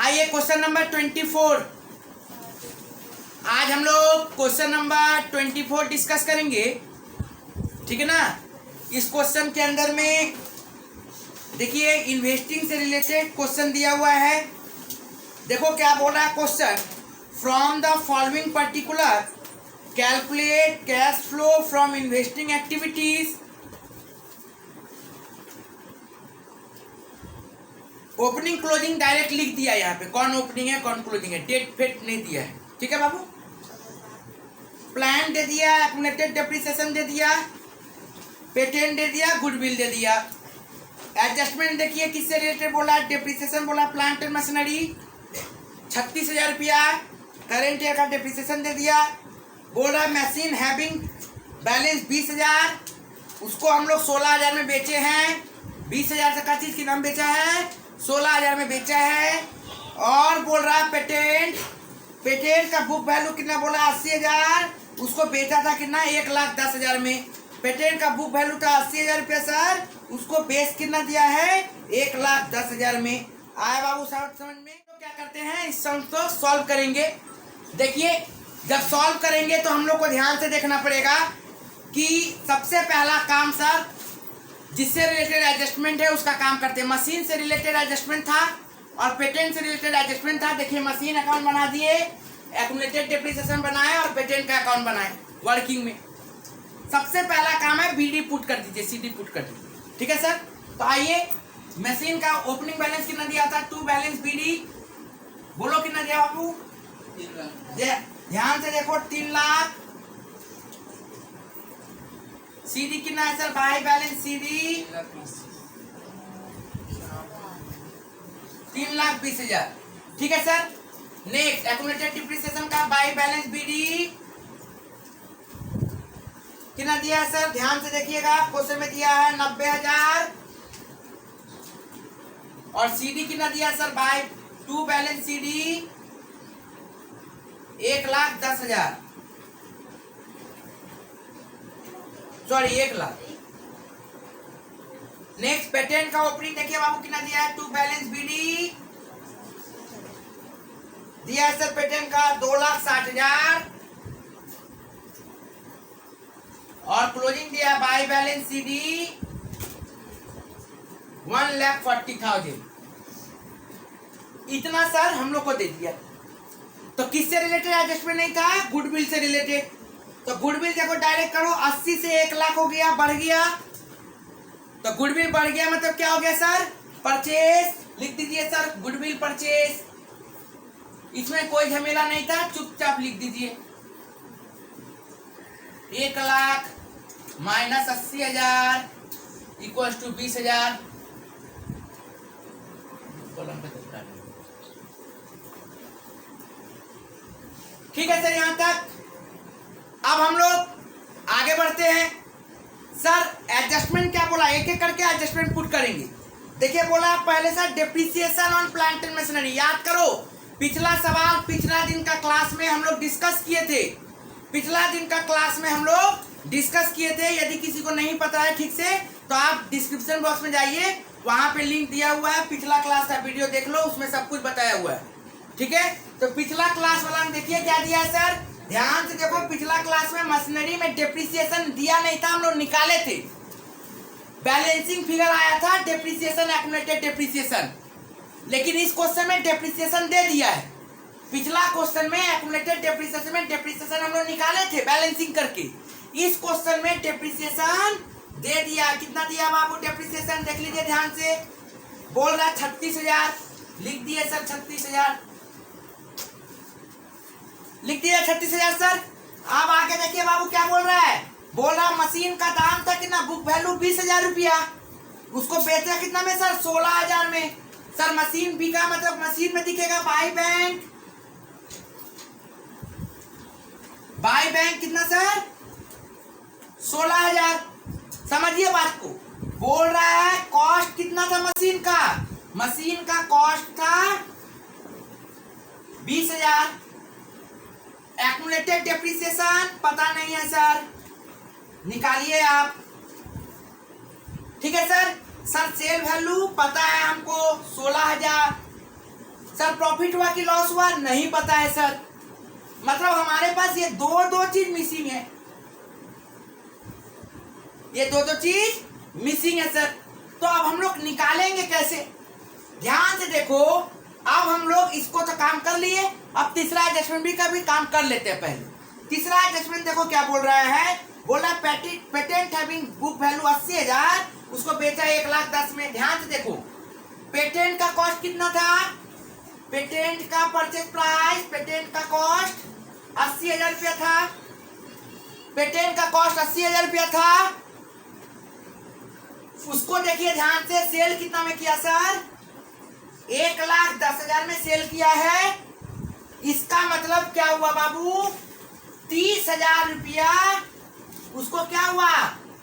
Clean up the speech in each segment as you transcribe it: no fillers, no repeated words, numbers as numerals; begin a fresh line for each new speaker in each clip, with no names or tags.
आइए question number 24। आज हम लोग क्वेश्चन नंबर 24 डिस्कस करेंगे, ठीक है ना। इस क्वेश्चन के अंदर में देखिए इन्वेस्टिंग से रिलेटेड क्वेश्चन दिया हुआ है। देखो क्या बोल रहा है question, from the following particular calculate cash flow from investing activities. Opening closing direct लिख दिया, यहाँ पे कौन ओपनिंग है कौन क्लोजिंग है, डेट फेट नहीं दिया है, ठीक है बाबू। प्लान दे दिया, एक्यूमुलेटेड डेप्रिसिएशन दे दिया, पेटेंट दे दिया, गुडविल दे दिया। एडजस्टमेंट देखिए किससे रिलेटेड बोला, डेप्रिसिएशन बोला, प्लांट एंड मशीनरी 36,000 रुपया करेंट ईयर का डेप्रिसिएशन दे दिया। बोल रहा मशीन हैविंग बैलेंस 20,000, उसको हम लोग 16,000 में बेचे हैं। 20,000 से का चीज की नाम बेचा है, 16,000 में बेचा है। और बोल रहा पेटेंट, पेटेंट का बुक वैल्यू कितना बोला 80,000, उसको बेचा था कितना 1,10,000 में। पेटेंट का बुक वैल्यू था 80,000 रुपया सर, उसको बेस कितना दिया है 1,10,000 में। आया बाबू समझ में। तो क्या करते हैं, इस सम को सॉल्व करेंगे। देखिए जब सॉल्व करेंगे तो हम लोग को ध्यान से देखना पड़ेगा कि सबसे पहला काम सर जिससे रिलेटेड एडजस्टमेंट है उसका काम करते हैं। मशीन से रिलेटेड एडजस्टमेंट था और पेटेंट से रिलेटेड एडजस्टमेंट था। देखिए मशीन अकाउंट बना दिए, एक्यूमुलेटेड डेप्रिसिएशन बनाए और पेटेंट का अकाउंट बनाए वर्किंग में। सबसे पहला काम है बीडी पुट कर दीजिए, सीडी पुट कर दीजिए, ठीक है सर। तो आइए मशीन का ओपनिंग बैलेंस कितना दिया था, 2 बैलेंस बीडी, बोलो कितना दिया बाबू, ध्यान से देखो 3 लाख। सीडी कितना है सर, बाई बैलेंस सीडी 3,20,000, ठीक है सर। नेक्स्ट एक्यूमुलेटेड डेप्रिसिएशन का बाई बैलेंस बीडी कितना दिया है सर, ध्यान से देखिएगा, क्वेश्चन में दिया है 90,000। और सीडी कितना दिया sir, by 2 balance CD 1,10,000, sorry 1,00,000। Next patent का ओपनिंग देखिए बाबू कितना दिया है, 2 बैलेंस बीडी दिया है सर पेटेंट का 2,60,000। और क्लोजिंग दिया है बाय बैलेंस सीडी 1,40,000। इतना सर हम लोग को दे दिया। तो किससे रिलेटेड एडजस्टमेंट नहीं था, गुडविल से रिलेटेड। तो गुडविल देखो डायरेक्ट करो, 80 से 1,00,000 हो गया, बढ़ गया। तो गुडविल बढ़ गया मतलब क्या हो गया सर, परचेस लिख दीजिए सर, गुडविल परचेस। इसमें कोई झमेला नहीं था, चुपचाप लिख दीजिए 1,00,000 माइनस 80,000 इक्वल टू 20,000। ठीक है सर यहां तक। अब हम लोग आगे बढ़ते हैं। सर एडजस्टमेंट क्या बोला, एक एक करके एडजस्टमेंट पुट करेंगे। देखिए बोला पहले sir depreciation on plant and machinery. याद करो पिछला सवाल पिछला दिन का क्लास में हम लोग डिस्कस किए थे, पिछला दिन का क्लास में हम लोग डिस्कस किए थे। यदि किसी को नहीं पता है ठीक से तो आप डिस्क्रिप्शन बॉक्स में जाइए, वहां पे लिंक दिया हुआ है, पिछला क्लास का वीडियो देख लो, उसमें सब कुछ बताया हुआ है, ठीक है। तो पिछला क्लास वाला में देखिए क्या दिया है सर, ध्यान से देखो। पिछला क्लास में मशीनरी में डेप्रिसिएशन दिया नहीं था, हम लोग निकाले थे, बैलेंसिंग फिगर आया था डेप्रिसिएशन एक्यूमुलेटेड डेप्रिसिएशन। लेकिन इस क्वेश्चन में डेप्रिसिएशन दे दिया है। पिछला क्वेश्चन में एक्यूमुलेटेड डेप्रिसिएशन में डेप्रिसिएशन हम लोग निकाले थे बैलेंसिंग करके। इस क्वेश्चन में डेप्रिसिएशन दे दिया, कितना दिया बाबू डेप्रिसिएशन देख लीजिए ध्यान से। बोल रहा है 36,000, लिख दिए सर 36,000, लिख दिया 36,000 सर। अब आगे देखिए बाबू क्या बोल रहा है, बोल रहा मशीन का दाम था कितना, बुक वैल्यू 20,000 रुपया, उसको बेचा कितना में सर 16,000 में। सर मशीन बिका मतलब मशीन में दिखेगा बाई बैंक, बाई बैंक कितना सर 16,000। समझिए बात को, बोल रहा है कॉस्ट कितना था मशीन का, मशीन का कॉस्ट था 20,000। एक्यूमुलेटेड डेप्रिसिएशन पता नहीं है सर, निकालिए आप, ठीक है सर। सर सेल वैल्यू पता है हमको 16,000, सर प्रॉफिट हुआ कि लॉस हुआ, नहीं पता है सर। मतलब हमारे पास ये दो चीज मिसिंग है, ये दो चीज मिसिंग है सर। तो अब हम लोग निकालेंगे कैसे? ध्यान से देखो, अब हम लोग इसको तो काम कर लिए, अब तीसरा एडजस्टमेंट भी का भी काम कर लेते हैं। पहले तीसरा एडजस्टमेंट देखो क्या बोल रहा है, बोल रहा है पेटेंट हैविंग बुक वैल्यू 80,000, उसको बेचा 1,10,000 में। ध्यान से देखो, पेटेंट का कॉस्ट कितना था, पेटेंट का परचेज प्राइस, पेटेंट का कॉस्ट 80,000 रुपया था, पेटेंट का कॉस्ट 80,000 रुपया था। उसको देखिए ध्यान से, सेल कितना में किया सर, 1,10,000 में सेल किया है। इसका मतलब क्या हुआ बाबू, 30,000 रुपया उसको क्या हुआ,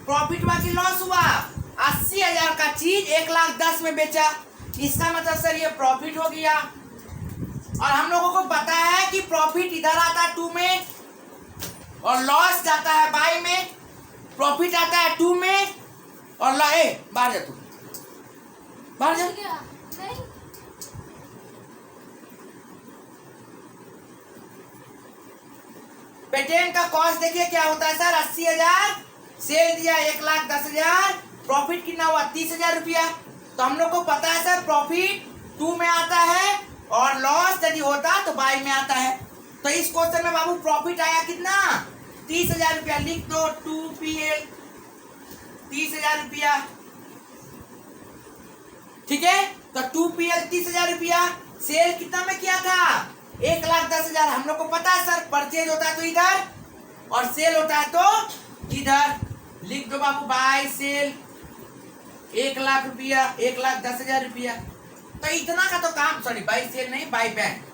प्रॉफिट हुआ कि लॉस हुआ। 80,000 का चीज 1,10,000 में बेचा, इसका मतलब सर ये प्रॉफिट हो गया। और हम लोगों को पता है कि प्रॉफिट इधर आता है 2 में और लॉस जाता है बाय में। प्रॉफिट आता है 2 में और बाहर जा, तू बाहर जा। पेटेंट का कॉस्ट देखिए क्या होता है सर, 80,000, सेल दिया 1,10,000, प्रॉफिट कितना हुआ 30,000 रुपया। तो हम लोग को पता है सर प्रॉफिट 2 में आता है और लॉस यदि होता तो बाय में आता है। तो इस क्वेश्चन में बाबू प्रॉफिट आया कितना, 30,000 रुपया। लिख दो 2PL 30,000 रुपया, ठीक है। तो 2PL 30,000 रुपया। सेल कितना में किया था, 1,10,000। हम लोग को पता है सर परचेज होता है तो इधर और सेल होता है तो इधर। लिख दो बाबू बाय सेल 1,00,000 रुपया, 1,10,000 रुपया। तो इतना का तो काम, सॉरी बाय सेल नहीं, बाय बैंक,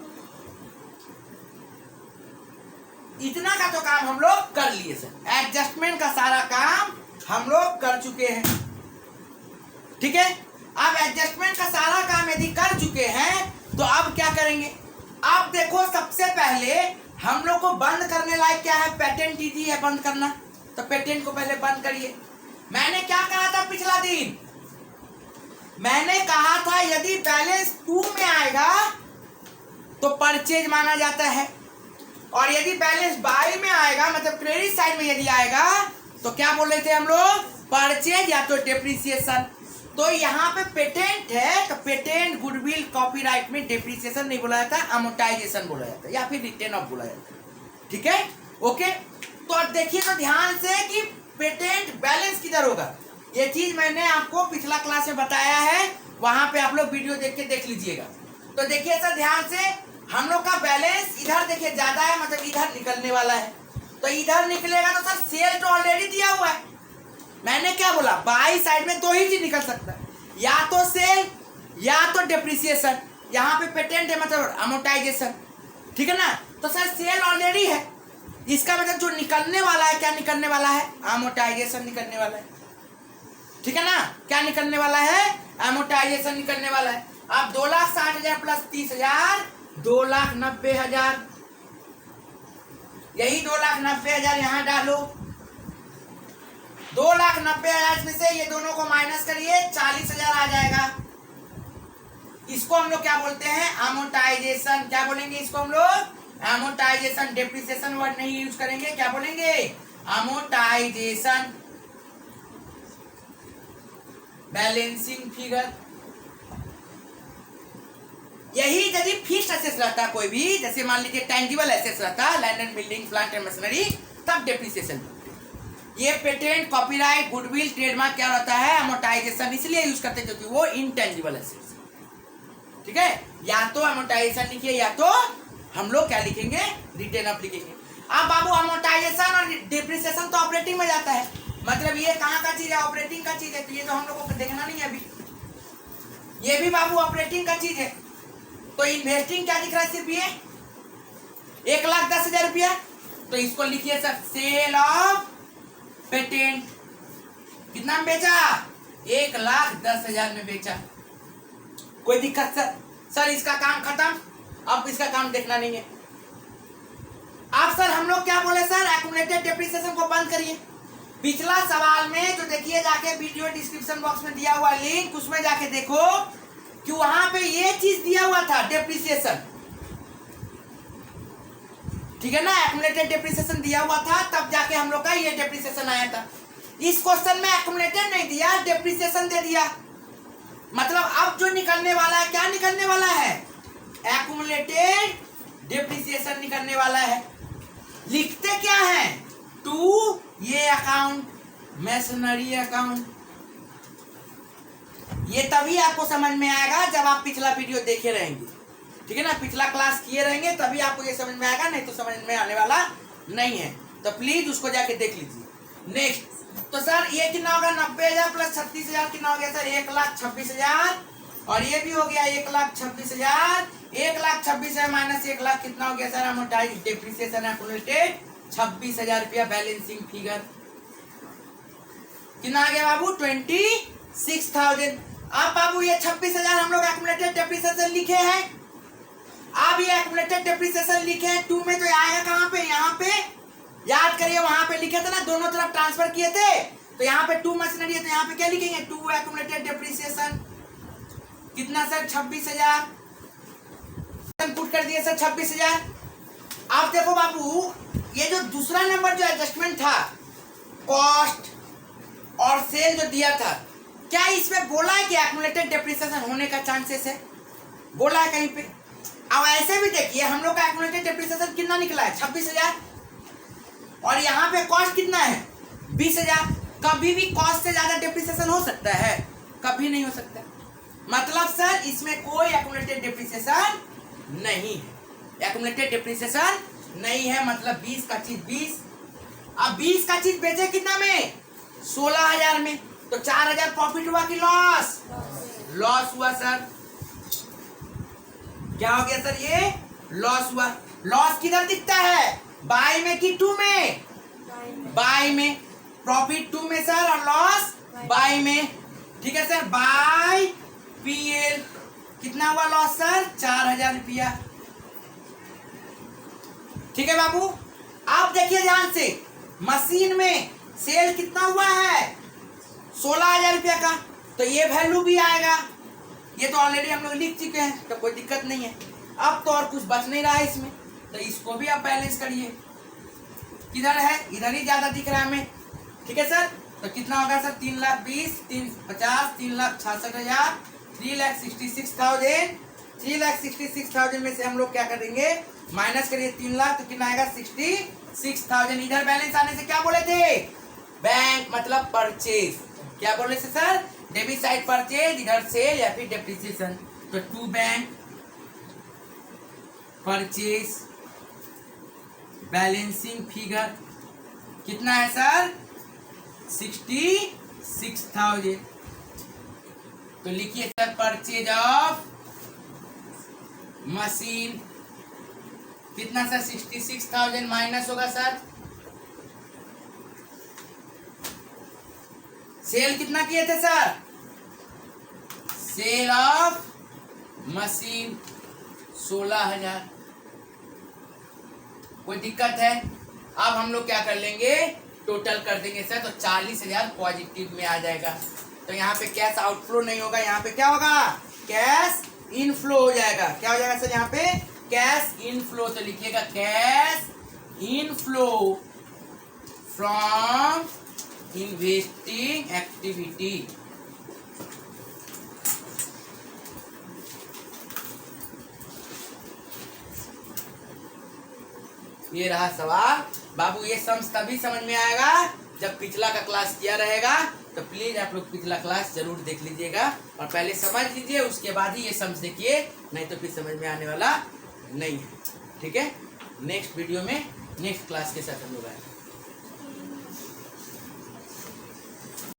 इतना का तो काम हम लोग कर लिए सर। एडजस्टमेंट का सारा काम हम लोग कर चुके हैं, ठीक है। अब एडजस्टमेंट का सारा काम यदि कर चुके हैं तो अब क्या करेंगे, अब देखो सबसे पहले हम लोग को बंद करने लायक क्या है, पेटेंट इजी है बंद करना। तो पेटेंट को पहले बंद करिए। मैंने क्या कहा था पिछला दिन, मैंने कहा था यदि बैलेंस 2 में आएगा तो परचेज माना जाता है, और यदि बैलेंस बाय में आएगा मतलब क्रेडिट साइड में यदि आएगा तो क्या बोल रहे थे हम लोग, परचेज या तो डेप्रिसिएशन। तो यहाँ पे पेटेंट है तो पेटेंट गुडविल कॉपीराइट में डेप्रिसिएशन नहीं बोला जाता, अमोर्टाइजेशन बोला जाता है या फिर रिटर्न ऑफ बोला जाता है, ठीक है, ओके। तो अब देखिए तो ध्यान से कि पेटेंट बैलेंस किधर होगा, ये चीज मैंने आपको पिछला क्लास में बताया है, वहां पे आप लोग वीडियो देख के देख लीजिएगा। तो देखिए सर ध्यान से, हम लोग का बैलेंस इधर देखिए ज्यादा है, मतलब इधर निकलने वाला है। तो इधर निकलेगा तो सर सेल तो ऑलरेडी दिया हुआ है। मैंने क्या बोला, बाई साइड में 2 ही चीज निकल सकता है, या तो सेल या तो डेप्रिसिएशन। यहाँ पे पेटेंट है मतलब अमोर्टाइजेशन, ठीक है ना। तो सर सेल ऑलरेडी है, इसका मतलब जो निकलने वाला है, क्या निकलने वाला है, अमोर्टाइजेशन निकलने वाला है, ठीक है ना। क्या निकलने वाला है, अमोर्टाइजेशन निकलने वाला है। अब 2,60,000 प्लस 30,000 2,90,000, यही 2,90,000 यहाँ डालो। 2,90,000 में से ये दोनों को माइनस करिए, 40,000 आ जाएगा। इसको हम लोग क्या बोलते हैं, अमोर्टाइजेशन। क्या बोलेंगे इसको हम लोग, अमोर्टाइजेशन। डेप्रिसिएशन वर्ड नहीं यूज करेंगे, क्या बोलेंगे, अमोर्टाइजेशन। बैलेंसिंग फिगर, यही यदि फिक्स्ड एसेट्स रहता कोई भी, जैसे मान लीजिए टेंजिबल एसेट्स रहता, land and building, plant and machinery, तब डेप्रिसिएशन। ये पेटेंट, कॉपीराइट, गुडविल, ट्रेडमार्क क्या रहता है, अमोर्टाइजेशन इसलिए यूज करते हैं क्योंकि वो इनटेंजिबल एसेट्स, ठीक है। या तो अमोर्टाइजेशन लिखिए या तो हम लोग क्या लिखेंगे, रिटर्न ऑफ लिखेंगे। अब बाबू अमोर्टाइजेशन और डेप्रिसिएशन तो ऑपरेटिंग में जाता है, मतलब ये कहाँ का चीज है, ऑपरेटिंग का चीज है। तो ये तो हम लोगों को देखना नहीं है अभी, ये भी बाबू ऑपरेटिंग का चीज है। तो इन्वेस्टिंग क्या दिख रहा है, सिर्फ ये 1,10,000 रुपया। तो इसको लिखिए सर, सेल ऑफ पेटेंट। कितना में बेचा, 1,10,000 में बेचा। कोई दिक्कत सर? सर इसका काम खत्म, अब इसका काम देखना नहीं है। अब सर हम लोग क्या बोले सर, एक्युमुलेटेड डेप्रिसिएशन को बंद करिए। पिछला सवाल में जो देखिए जाके वीडियो डिस्क्रिप्शन बॉक्स में दिया हुआ लिंक, उसमें जाके देखो कि वहां पे ये चीज दिया हुआ था डेप्रिसिएशन, ठीक है ना, एक्युमुलेटेड डेप्रिसिएशन दिया हुआ था, तब जाके हम लोग का ये डेप्रिसिएशन आया था। इस क्वेश्चन में एक्युमुलेटेड नहीं दिया, डेप्रिसिएशन दे दिया। मतलब अब जो निकलने वाला है, क्या निकलने वाला है, एक्युमुलेटेड डेप्रिसिएशन निकलने वाला है। लिखते क्या है, टू ये अकाउंट, मैसनरी अकाउंट। ये तभी आपको समझ में आएगा जब आप पिछला वीडियो देखे रहेंगे, ठीक है ना, पिछला क्लास किए रहेंगे, तभी आपको ये समझ में आएगा, नहीं तो समझ में आने वाला नहीं है। तो प्लीज उसको जाके देख लीजिए। नेक्स्ट, तो सर ये कितना होगा, 90,000 प्लस 36,000 कितना हो गया सर, 1,26,000, और ये भी हो गया 1,26,000। 1,26,000 माइनस 1,00,000 कितना हो गया सर, अमोर्टाइज्ड डेप्रिसिएशन एक्युमुलेटेड 26,000 रुपया बैलेंसिंग फिगर। कितना आ गया बाबू, 26,000। अब बाबू ये 26,000 हम लोग एक्युमुलेटेड डेप्रिसिएशन लिखे हैं। अब ये एक्युमुलेटेड डेप्रिसिएशन लिखे हैं, 2 में तो आएगा कहाँ पे, यहाँ पे याद करिए, वहां पे लिखे थे ना, दोनों तरफ ट्रांसफर किए थे, तो यहाँ पे 2 मशीनरी है, तो यहाँ पे क्या लिखेंगे, 2 एक्युमुलेटेड डेप्रिसिएशन। कितना सर, 26,000 पुट कर दिए सर, 26,000। अब देखो बाबू, ये जो दूसरा नंबर जो एडजस्टमेंट था, कॉस्ट और सेल जो दिया था, क्या इसमें बोला है कि एक्युमुलेटेड डेप्रिसिएशन होने का चांसेस है, बोला है कहीं पे। अब ऐसे भी देखिए, हम लोग का एक्युमुलेटेड डेप्रिसिएशन कितना निकला है, 26,000, और यहाँ पे कॉस्ट कितना है, 20,000। कभी भी कॉस्ट से ज्यादा डेप्रिसिएशन हो सकता है, कभी नहीं हो सकता। मतलब सर इसमें कोई एक्युमुलेटेड डेप्रिसिएशन नहीं है, एक्युमुलेटेड डेप्रिसिएशन नहीं है, मतलब 20 का चीज 20। अब 20 का चीज बेचे कितना में, 16,000 में, तो 4,000 प्रॉफिट हुआ कि लॉस, लॉस हुआ सर। क्या हो गया सर, ये लॉस हुआ। लॉस किधर दिखता है, बाय में कि 2 में, बाय में। प्रॉफिट 2 में सर, और लॉस बाय में, ठीक है सर। बाय पीएल कितना हुआ लॉस सर, 4,000 रुपया, ठीक है बाबू। आप देखिए ध्यान से, मशीन में सेल कितना हुआ है, 16,000 रुपया का, तो ये वैल्यू भी आएगा। ये तो ऑलरेडी हम लोग लिख चुके हैं, तो कोई दिक्कत नहीं है। अब तो और कुछ बच नहीं रहा है इसमें, तो इसको भी आप बैलेंस करिए। किधर है, इधर ही ज्यादा दिख रहा है हमें, ठीक है सर। तो कितना होगा सर, 3,20,000, 3,50,000, 3,66,000, 3,66,000। 3,66,000 में से हम लोग क्या करेंगे, माइनस करिए 3 लाख, तो कितना आएगा, 66,000। इधर बैलेंस आने से क्या बोले थे, बैंक मतलब परचेज, क्या बोले थे सर, डेबिट साइड परचेज, इधर सेल या फिर डेप्रिसिएशन। तो 2 बैंक परचेज बैलेंसिंग फिगर कितना है सर, 66,000। तो लिखिए सर, परचेज ऑफ मशीन कितना सर, 66,000 माइनस होगा सर, सेल कितना किए थे सर, सेल ऑफ मशीन 16,000। कोई दिक्कत है। अब हम लोग क्या कर लेंगे, टोटल कर देंगे सर, तो 40,000 पॉजिटिव में आ जाएगा। तो यहाँ पे कैश आउटफ्लो नहीं होगा, यहाँ पे क्या होगा, कैश इनफ्लो हो जाएगा। क्या हो जाएगा सर, यहाँ पे कैश इनफ्लो। तो लिखिएगा cash inflow from investing activity. ये रहा सवाल बाबू। ये सम्स तभी समझ में आएगा जब पिछला का क्लास किया रहेगा। तो प्लीज आप लोग पिछला क्लास जरूर देख लीजिएगा और पहले समझ लीजिए, उसके बाद ही ये सम्स देखिए, नहीं तो फिर समझ में आने वाला नहीं है। ठीक है, नेक्स्ट वीडियो में नेक्स्ट क्लास के साथ हम लोग आएंगे।